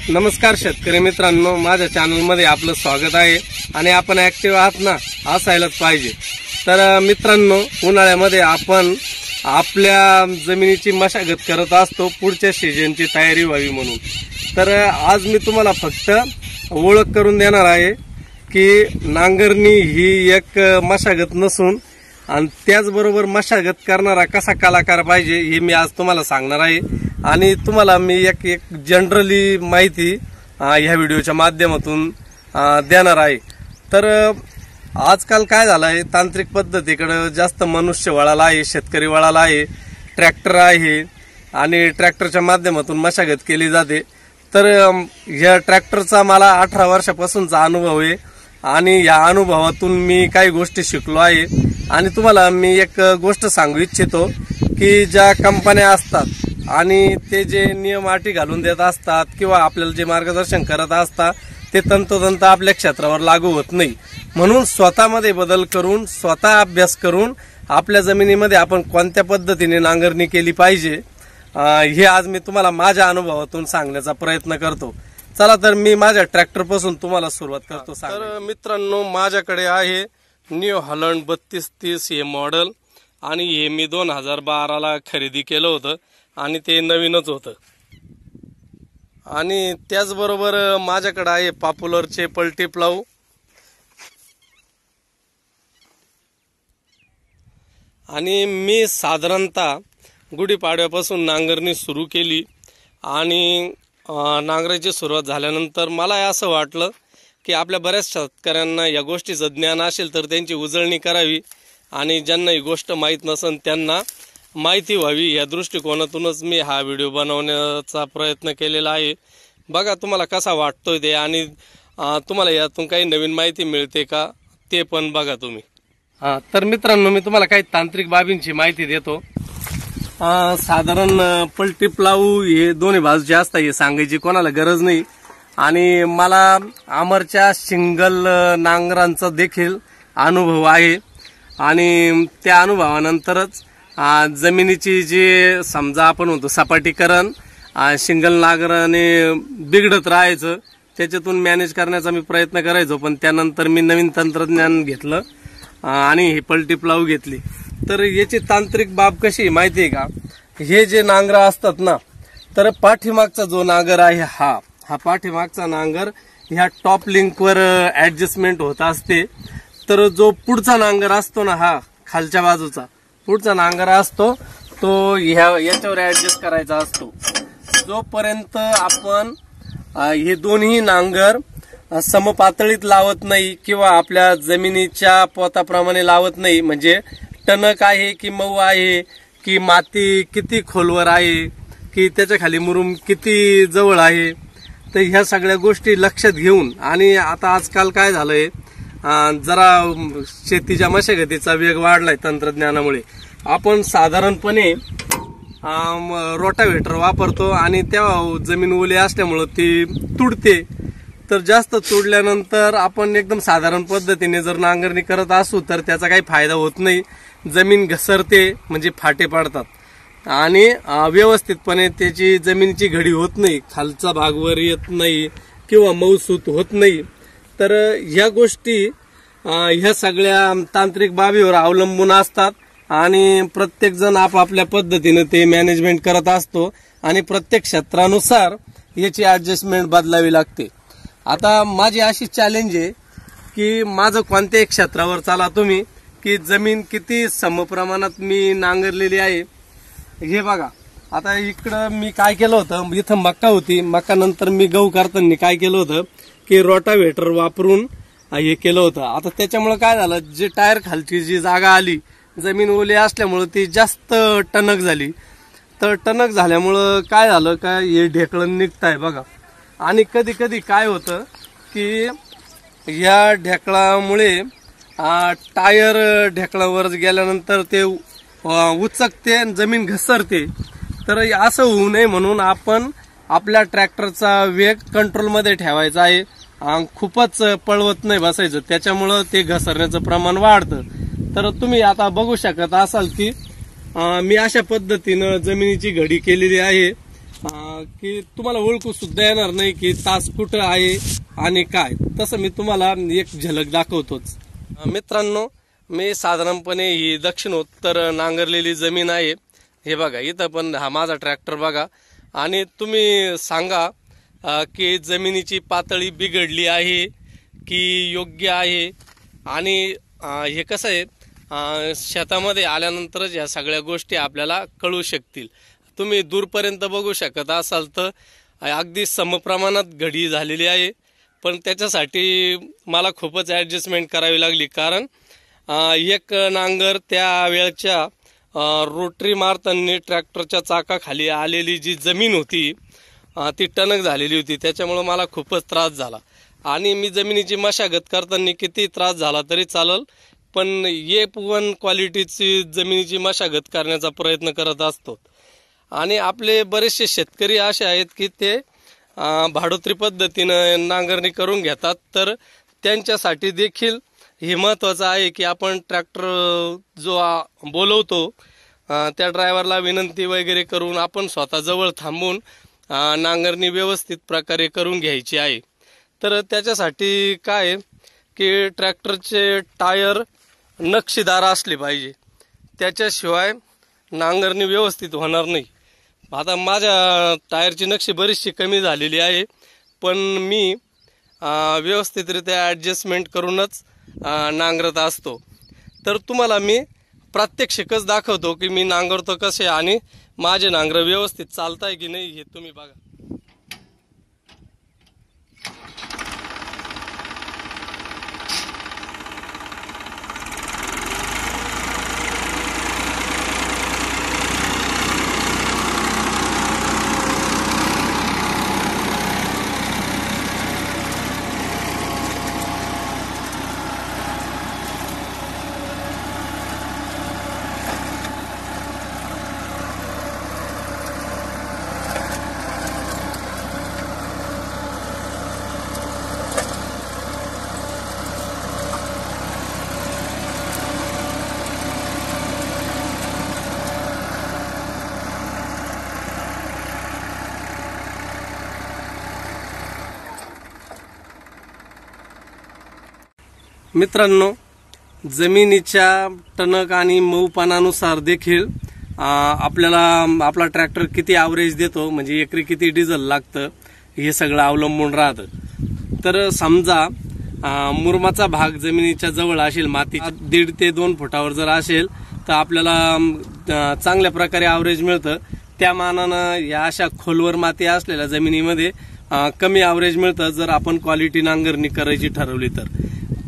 नमस्कार शेतकरी मित्रांनो, माझ्या चॅनलमध्ये आपलं स्वागत आहे आणि आपण ऍक्टिव्ह आहात ना, असायलाच पाहिजे। तर मित्रांनो, उन्हाळ्यामध्ये आपण आपल्या जमिनीची मशागत करत असतो पुढच्या सीजनची तयारी व्हावी म्हणून। तर आज मी तुम्हाला फक्त ओळख करून देणार आहे की नांगरणी ही एक मशागत नसून आणि त्याचबरोबर मशागत करणारा कसा कलाकार पाहिजे हे मी आज तुम्हाला सांगणार आहे। आणि तुम्हाला मी एक जनरली माहिती ह्या व्हिडिओच्या माध्यमातून देणार आहे। तर आजकाल काय झालं आहे, तांत्रिक पद्धतीकडे जास्त मनुष्य वळाला आहे, शेतकरी वळाला आहे, ट्रॅक्टर आहे आणि ट्रॅक्टरच्या माध्यमातून मशागत केली जाते। तर ह्या ट्रॅक्टरचा मला 18 वर्षापासूनचा अनुभव आहे आणि या अनुभवातून मी काही गोष्टी शिकलो आहे। आणि तुम्हाला मी एक गोष्ट सांगू इच्छितो की ज्या कंपन्या असतात आणि ते जे नियम अटी घालून देत असतात किंवा आपल्याला जे मार्गदर्शन करत असतात ते तंतोतंत आपल्या क्षेत्रावर लागू होत नाही। म्हणून स्वतःमध्ये बदल करून, स्वतः अभ्यास करून आपल्या जमिनीमध्ये आपण कोणत्या पद्धतीने नांगरणी केली पाहिजे हे आज मी तुम्हाला माझ्या अनुभवातून सांगण्याचा प्रयत्न करतो। चला तर मी माझ्या ट्रॅक्टर पासून तुम्हाला सुरुवात करतो। तर मित्रांनो, माझ्याकडे आहे न्यू हॉलंड 3230 हे मॉडेल आणि हे मी 2012ला खरेदी केलं होतं आणि ते नवीनच होतं। आणि त्याचबरोबर माझ्याकडे आहे पॉप्युलरचे पलटी प्लाऊ आणि मी साधारणतः गुढीपाडव्यापासून नांगरणी सुरू केली आणि नांगराची सुरुवात झाल्यानंतर मला असं वाटलं की आपल्या बऱ्याच शेतकऱ्यांना या गोष्टीचं ज्ञान असेल तर त्यांची उजळणी करावी आणि ज्यांना ही गोष्ट माहीत नसेल त्यांना माहिती व्हावी या दृष्टिकोनातूनच मी हा व्हिडिओ बनवण्याचा प्रयत्न केलेला आहे। बघा तुम्हाला कसा वाटतोय ते आणि तुम्हाला यातून काही नवीन माहिती मिळते का ते पण बघा तुम्ही। तर मित्रांनो, मी तुम्हाला काही तांत्रिक बाबींची माहिती देतो। साधारण पलटी प्लाऊ हे दोन्ही बाजूचे असतात हे सांगायची कोणाला गरज नाही। आणि मला आमरच्या सिंगल नांगरांचा देखील अनुभव आहे आणि त्या अनुभवानंतरच जमिनीची जे समजा आपण म्हणतो सपाटीकरण सिंगल नांगराने बिघडत राहायचं त्याच्यातून मॅनेज करण्याचा मी प्रयत्न करायचो। पण त्यानंतर मी नवीन तंत्रज्ञान घेतलं आणि ही पलटी प्लाऊ घेतली। तर याची तांत्रिक बाब कशी माहिती आहे का, हे जे नांगर असतात ना, तर पाठीमागचा जो नांगर आहे हा पाठीमागचा नांगर ह्या टॉप लिंकवर ऍडजस्टमेंट होत असते। तर जो पुढचा नांगर असतो ना, हा खालच्या बाजूचा पुढचा नांगर असतो तो याच्यावर ऍडजस्ट करायचा असतो। जोपर्यंत आपण हे दोन्ही नांगर समपातळीत लावत नाही किंवा आपल्या जमिनीच्या पोताप्रमाणे लावत नाही, म्हणजे टणक आहे की मऊ आहे की माती किती खोलवर आहे की त्याच्या खाली मुरुम किती जवळ आहे, तर ह्या सगळ्या गोष्टी लक्षात घेऊन आणि आता आजकाल काय झालंय, जरा शेतीच्या मशागतीचा वेग वाढलाय तंत्रज्ञानामुळे। आपण साधारणपणे रोटाव्हेटर वापरतो आणि तेव्हा जमीन ओली असल्यामुळे ती तुडते। तर जास्त तुडल्यानंतर आपण एकदम साधारण पद्धतीने जर नांगरणी करत असू तर त्याचा काही फायदा होत नाही, जमीन घसरते म्हणजे फाटे पडतात आणि व्यवस्थितपणे त्याची जमिनीची घडी होत नाही, खालचा भाग वर येत नाही किंवा मऊसूत होत नाही। तर ह्या गोष्टी ह्या सगळ्या तांत्रिक बाबीवर अवलंबून असतात आणि प्रत्येक जण आपापल्या पद्धतीने ते मॅनेजमेंट करत असतो आणि प्रत्येक क्षेत्रानुसार याची ऍडजस्टमेंट बदलावी लागते। आता माझी अशी चॅलेंज आहे की माझं कोणत्याही क्षेत्रावर चला तुम्ही की जमीन किती समप्रमाणात मी नांगरलेली आहे हे बघा। आता इकडं मी काय केलं होतं, इथं मक्का होती, मक्का नंतर मी गहू करताना काय केलं होतं की रोटाव्हेटर वापरून हे केलं होतं। आता त्याच्यामुळे काय झालं, जे टायर खालची जी जागा आली, जमीन ओली असल्यामुळे ती जास्त टणक झाली। तर टणक झाल्यामुळं काय झालं का हे ढेकळण निघताय बघा। आणि कधी कधी काय होतं की या ढेकळामुळे टायर ढेकळावर गेल्यानंतर ते उचकते आणि जमीन घसरते। तर असं होऊ नये म्हणून आपण आपल्या ट्रॅक्टरचा वेग कंट्रोलमध्ये ठेवायचा आहे, खूपच पळवत नाही बसायचं, त्याच्यामुळे ते घसरण्याचं प्रमाण वाढतं। तर तुम्ही आता बघू शकत असाल की मी अशा पद्धतीने जमिनीची घडी केलेली आहे। की तुम्हाला ओळखू सुद्धा येणार नाही की तास कुठं आहे आणि काय. तसं मी तुम्हाला एक झलक दाखवतोच. मित्रांनो, मी साधारणपणे ही दक्षिण उत्तर नांगरलेली जमीन आहे. हे बघा, इथं पण हा माझा ट्रॅक्टर बघा. आणि तुम्ही सांगा की जमिनीची पातळी बिघडली आहे की योग्य आहे. आणि हे कसं आहे, शेतामध्ये आल्यानंतरच या सगळ्या गोष्टी आपल्याला कळू शकतील. तुम्ही दूरपर्यंत बघू शकत असाल तर अगदी समप्रमाणात घडी झालेली आहे. पण त्याच्यासाठी मला खूपच ॲडजस्टमेंट करावी लागली, कारण एक नांगर त्या वेळच्या रोटरी मारताना ट्रॅक्टरच्या चाकाखाली आलेली जी जमीन होती ती टणक झालेली होती. त्याच्यामुळे मला खूपच त्रास झाला. आणि मी जमिनीची मशागत करताना किती त्रास झाला तरी चालेल, पण A1 क्वालिटीची जमिनीची मशागत करण्याचा प्रयत्न करत असतो. आणि आपले बरेचसे शेतकरी असे आहेत की ते भाडोत्री पद्धतीनं नांगरणी करून घेतात. तर त्यांच्यासाठी देखील हे महत्त्वाचं आहे की आपण ट्रॅक्टर जो बोलवतो त्या ड्रायव्हरला विनंती वगैरे करून आपण स्वतः जवळ थांबून नांगरणी व्यवस्थित प्रकारे करून घ्यायची आहे. तर त्याच्यासाठी काय की ट्रॅक्टरचे टायर नक्षीदार असले पाहिजे, त्याच्याशिवाय नांगरणी व्यवस्थित होणार नाही. आता माझ्या टायरची नक्षी बरीचशी कमी झालेली आहे, पण मी व्यवस्थितरित्या ॲडजस्टमेंट करूनच नांगरत असतो. तर तुम्हाला मी प्रात्यक्षिकच दाखवतो की मी नांगरतो कसे आणि माझे नांगर व्यवस्थित चालताय की नाही हे तुम्ही बघा. मित्रांनो, जमिनीच्या टणक आणि मऊपणानुसार देखील आपल्याला आपला ट्रॅक्टर किती ॲव्हरेज देतो, म्हणजे एकरी किती डिझेल लागतं हे सगळं अवलंबून राहतं. तर समजा मुरमाचा भाग जमिनीच्या जवळ असेल, माती 1.5 ते 2 फुटावर जर असेल तर आपल्याला चांगल्या प्रकारे ॲव्हरेज मिळतं. त्या मानानं या अशा खोलवर माती असलेल्या जमिनीमध्ये कमी ॲव्हरेज मिळतं जर आपण क्वालिटी नांगरणी करायची ठरवली तर.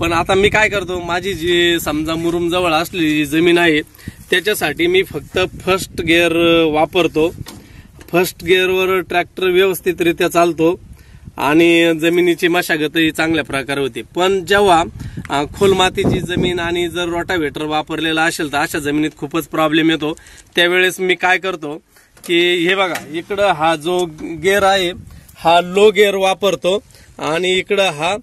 पण आता मी काय करतो, माझी जी समजा मुरुम जवळ असलेली जमीन आहे त्याच्यासाठी मी फक्त फर्स्ट गिअर वापरतो. फर्स्ट गिअरवर ट्रॅक्टर व्यवस्थितरित्या चालतो आणि जमिनीची मशागतही चांगल्या प्रकारे होते. पण जेव्हा खोल मातीची जमीन आणि जर रोटावेटर वापरलेला असेल तर अशा जमिनीत खूपच प्रॉब्लेम येतो. त्यावेळेस मी काय करतो की हे बघा, इकडं हा जो गिअर आहे हा लो गिअर वापरतो आणि इकडं हा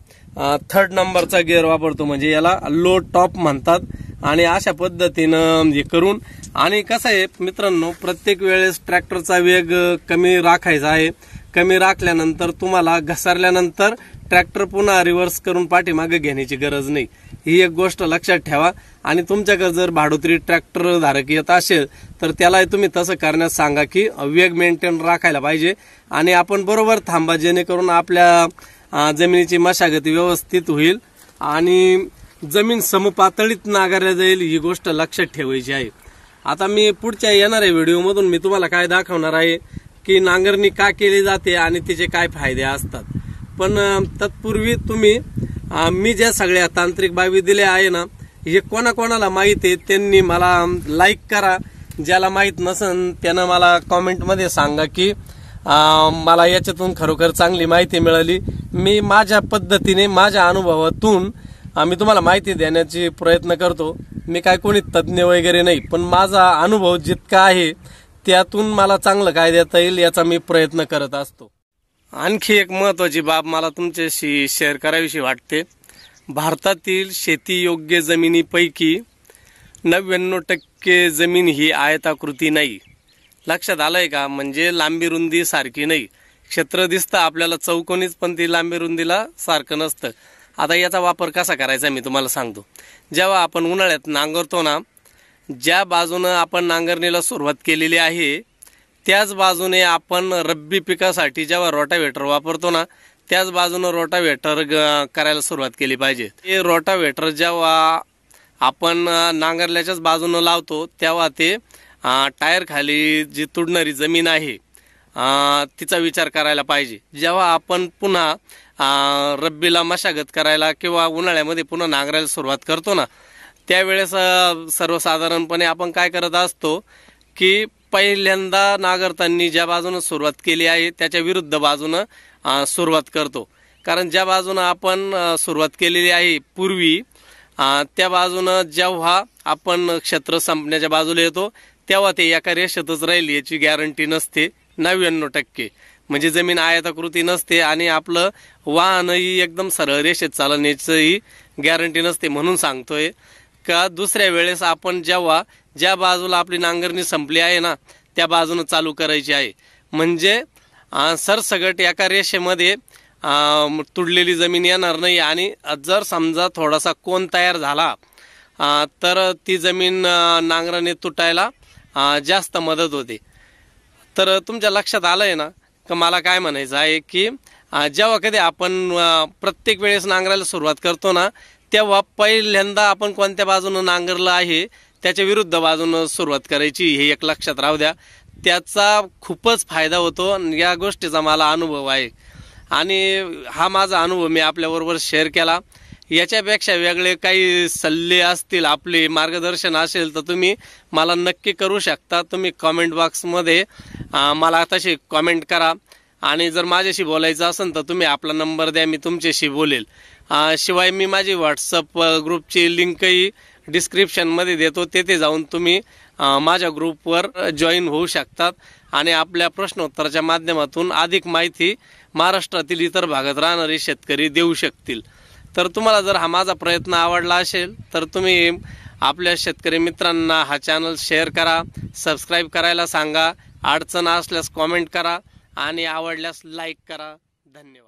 3rd नंबरचा गिअर वापरतो, म्हणजे याला लो टॉप म्हणतात. आणि अशा पद्धतीनं हे करून, आणि कसं आहे मित्रांनो, प्रत्येक वेळेस ट्रॅक्टरचा वेग कमी राखायचा आहे. कमी राखल्यानंतर तुम्हाला घसरल्यानंतर ट्रॅक्टर पुन्हा रिव्हर्स करून पाठीमागे घेण्याची गरज नाही. ही एक गोष्ट लक्षात ठेवा. आणि तुमच्याकडे जर भाडोत्री ट्रॅक्टर धारक येत असेल तर त्याला तुम्ही तसं करण्यास सांगा की वेग मेंटेन राखायला पाहिजे आणि आपण बरोबर थांबा, जेणेकरून आपल्या जमिनीची मशागती व्यवस्थित होईल आणि जमीन समपातळीत नांगरल्या जाईल. ही गोष्ट लक्षात ठेवायची आहे. आता मी पुढच्या येणाऱ्या व्हिडिओमधून मी तुम्हाला काय दाखवणार आहे की नांगरणी का केली जाते आणि तिचे काय फायदे असतात. पण तत्पूर्वी तुम्ही मी ज्या सगळ्या तांत्रिक बाबी दिल्या आहे ना, हे कोणाकोणाला माहित आहे त्यांनी मला लाईक करा. ज्याला माहित नसन त्यानं मला कॉमेंटमध्ये सांगा की मला याच्यातून खरोखर चांगली माहिती मिळाली. मी माझ्या पद्धतीने माझ्या अनुभवातून मी तुम्हाला माहिती देण्याची प्रयत्न करतो. मी काय कोणी तज्ज्ञ वगैरे नाही, पण माझा अनुभव जितका आहे त्यातून मला चांगलं काय देता येईल याचा मी प्रयत्न करत असतो. आणखी एक महत्त्वाची बाब मला तुमच्याशी शेअर करावीशी वाटते. भारतातील शेतीयोग्य जमिनीपैकी 99% जमीन ही आयताकृती नाही. लक्षात आलंय का? म्हणजे लांबी रुंदी सारखी नाही, क्षेत्र दिसतं आपल्याला चौकोनीच, पण ती लांबी रुंदीला सारखं नसतं. आता याचा वापर कसा करायचा मी तुम्हाला सांगतो. जेव्हा आपण उन्हाळ्यात नांगरतो ना, ज्या बाजूनं आपण नांगरणीला सुरुवात केलेली आहे त्याच बाजूने आपण रब्बी पिकासाठी जेव्हा रोटावेटर वापरतो ना, त्याच बाजूनं रोटावेटर करायला सुरुवात केली पाहिजे. हे रोटावेटर जेव्हा आपण नांगरल्याच्याच बाजूनं लावतो तेव्हा ते टायर खाली जी तुडणारी जमीन आहे तिचा विचार करायला पाहिजे. जेव्हा आपण पुन्हा रब्बीला मशागत करायला किंवा उन्हाळ्यामध्ये पुन्हा नांगरायला सुरुवात करतो ना, त्यावेळेस सर्वसाधारणपणे आपण काय करत असतो की पहिल्यांदा नांगरताना ज्या बाजूनं सुरुवात केली आहे त्याच्या विरुद्ध बाजूनं सुरुवात करतो. कारण ज्या बाजूनं आपण सुरुवात केलेली आहे पूर्वी त्या बाजूनं जेव्हा आपण क्षेत्र संपण्याच्या बाजूला येतो तेव्हा ते एका रेषेतच राहील याची गॅरंटी नसते 99%. म्हणजे जमीन आयताकृती नसते आणि आपलं वाहनही एकदम सरळ रेषेत चालण्याचीही गॅरंटी नसते. म्हणून सांगतोय का दुसऱ्या वेळेस आपण जेव्हा ज्या बाजूला आपली नांगरणी संपली आहे ना त्या बाजूनं चालू करायची आहे. म्हणजे सरसगट एका रेषेमध्ये तुडलेली जमीन येणार नाही आणि जर समजा थोडासा कोन तयार झाला तर ती जमीन नांगराने तुटायला जास्त मदत होते. तर तुमच्या लक्षात आलंय ना का मला काय म्हणायचं आहे की जेव्हा कधी आपण प्रत्येक वेळेस नांगरायला सुरुवात करतो ना तेव्हा पहिल्यांदा आपण कोणत्या बाजूनं नांगरलं आहे त्याच्या विरुद्ध बाजूनं सुरुवात करायची, हे एक लक्षात राहू द्या. त्याचा खूपच फायदा होतो. या गोष्टीचा मला अनुभव आहे आणि हा माझा अनुभव मी आपल्याबरोबर शेअर केला. याच्यापेक्षा वेगळे काही सल्ले असतील, आपले मार्गदर्शन असेल तर तुम्ही मला नक्की करू शकता. तुम्ही कमेंट बॉक्समध्ये मला तशी कमेंट करा आणि जर माझ्याशी बोलायचं असेल तर तुम्ही आपला नंबर द्या, मी तुमच्याशी बोलेल. शिवाय मी माझी व्हॉट्सअप ग्रुपची लिंकही डिस्क्रिप्शनमध्ये देतो, तेथे जाऊन तुम्ही माझ्या ग्रुपवर जॉईन होऊ शकतात आणि आपल्या प्रश्नोत्तराच्या माध्यमातून अधिक माहिती महाराष्ट्रातील इतर भागात राहणारे शेतकरी देऊ शकतील. तर तुम्हाला जर हा माझा प्रयत्न आवडला असेल तर तुम्ही आपल्या शेतकरी मित्रांना हा चॅनल शेअर करा, सबस्क्राईब करायला सांगा, अडचण असल्यास कॉमेंट करा आणि आवडल्यास लाईक करा. धन्यवाद.